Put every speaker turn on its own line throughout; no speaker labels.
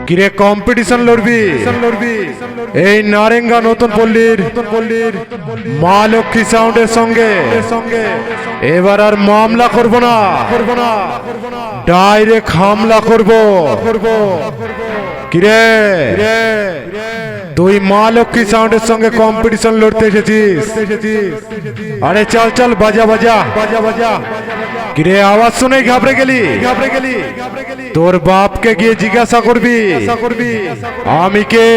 কিরে কম্পিটিশন লড়বি এই নারেঙ্গা নতুন পল্লীর মা লক্ষ্মী সাউন্ডের সঙ্গে এবার আর মামলা করব না ডাইরেক্ট হামলা করব কিরে তুই মা লক্ষ্মী সাউন্ডের সঙ্গে কম্পিটিশন লড়তে এসেছিস আরে চল চল বাজা বাজা কিরে আওয়াজ শুনেই ঘাবড়ে গেলি তোর বাপকে গিয়ে জিজ্ঞাসা করবি আমি কে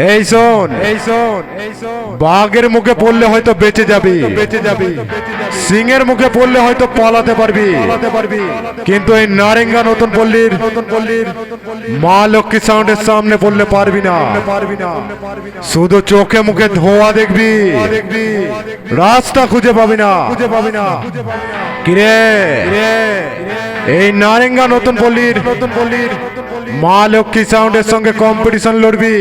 এই শোন বাঘের মুখে পড়লে হয়তো বেঁচে যাবি সিংহের মুখে পড়লে হয়তো পালাতে পারবি কিন্তু এই নারেঙ্গা নতুন পল্লীর মা লক্ষ্মী সাউন্ডের সামনে পড়লে পারবি না শুধু চোখে মুখে ধোঁয়া দেখবি রাস্তা খুঁজে পাবি না কিরে এই নারেঙ্গা নতুন পল্লীর মা লক্ষ্মী সাউন্ডের সঙ্গে কম্পিটিশন লড়বি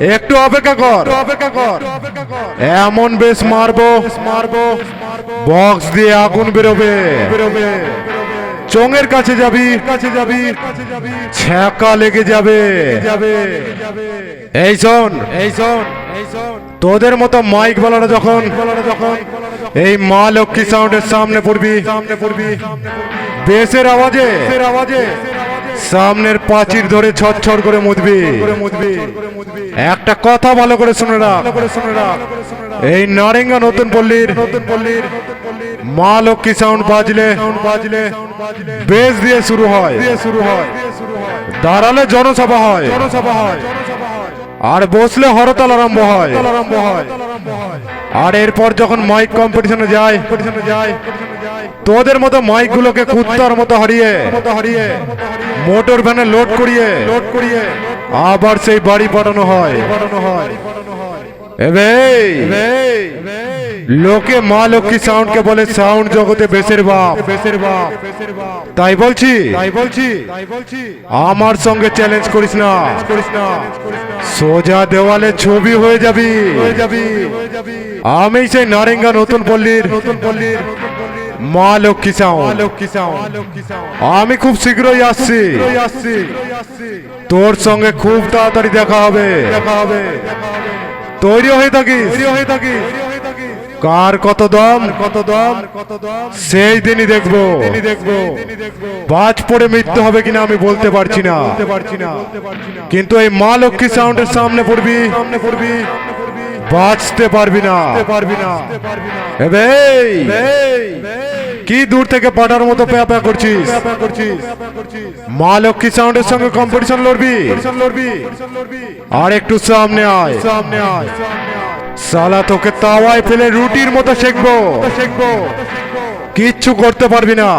একটু অপেক্ষা কর এমন বেশ মারবো বক্স দিয়ে আগুন বেরোবে চোঙের কাছে যাবি ছ্যাঁকা লেগে যাবে এই শোন তোদের মতো মাইক বলারা যখন এই মা লক্ষ্মী সাউন্ডের সামনে পড়বি বেসের আওয়াজে সামনের পাঁচির ধরে ছটছট করে মুদবি একটা কথা ভালো করে শুনে রাখ এই নারেঙ্গা নতুন পল্লীর মা লক্ষ্মী সাউন্ড বাজলে বেস দিয়ে শুরু হয় দাঁড়ালে জনসভা হয় আর বসলে হরতাল আরম্ভ হয় আর এরপর যখন মাইক কম্পিটিশনে যায় তোদের মতো মাইক গুলোকে কুত্তার মতো হারিয়ে মোটর ভ্যানে লোড করিয়ে আবার সেই বাড়ি পাঠানো হয় লোকে মা লক্ষ্মী সাউন্ড কে বলে সাউন্ড জগতে বেসের বাপ তাই বলছি আমার সঙ্গে চ্যালেঞ্জ করিস না সোজা দেওয়ালে ছবি হয়ে যাবি আমি সেই নারেঙ্গা নতুন পল্লীর মা লক্ষ্মী সাউন্ড আমি খুব শীঘ্রই আসছি তোর সঙ্গে খুব তাড়াতাড়ি দেখা হবে তৈরি হয়ে থাকিস কার কত দম সেই দিনই দেখবো বাজ পড়ে মৃত্যু হবে কিনা আমি বলতে পারছি না কিন্তু এই মা লক্ষ্মী সাউন্ডের সামনে পড়বি বাঁচতে পারবি না কি দূর থেকে পাটার মতো প্যাপা করছিস মা লক্ষ্মী সাউন্ডের সঙ্গে কম্পিটিশন লড়বি আর একটু সামনে আয় সালা তোকে তাওয়ায় ফেলে রুটির মতো সেকবো কিচ্ছু করতে পারবি না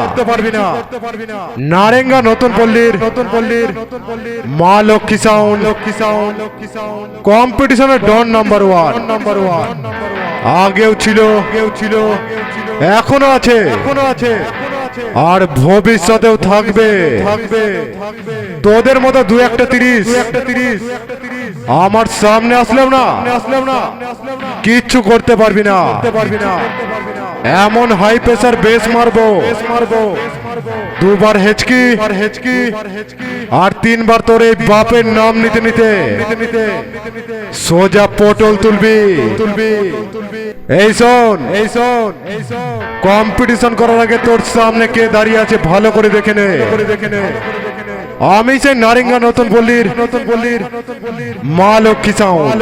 নারেঙ্গা নতুন পল্লীর মা লক্ষ্মী সাউন্ড কম্পিটিশনের ডন নাম্বার ওয়ান আগেও ছিল এখনো আছে আর ভবিষ্যতেও থাকবে তোদের মতো দু একটা তিরিশ আমার সামনে আসলাম না কিচ্ছু করতে পারবি না এমন হাই প্রেসার বেস মারবো দুবার হেচকি আর তিনবার তোর এই বাপের নাম নিতে সোজা পটল তুলবি এই শোন কম্পিটিশন করার আগে তোর সামনে কে দাঁড়িয়ে আছে ভালো করে দেখে নে আমি সেই নারেঙ্গা নতুন পল্লীর মা লক্ষ্মী সাউন্ড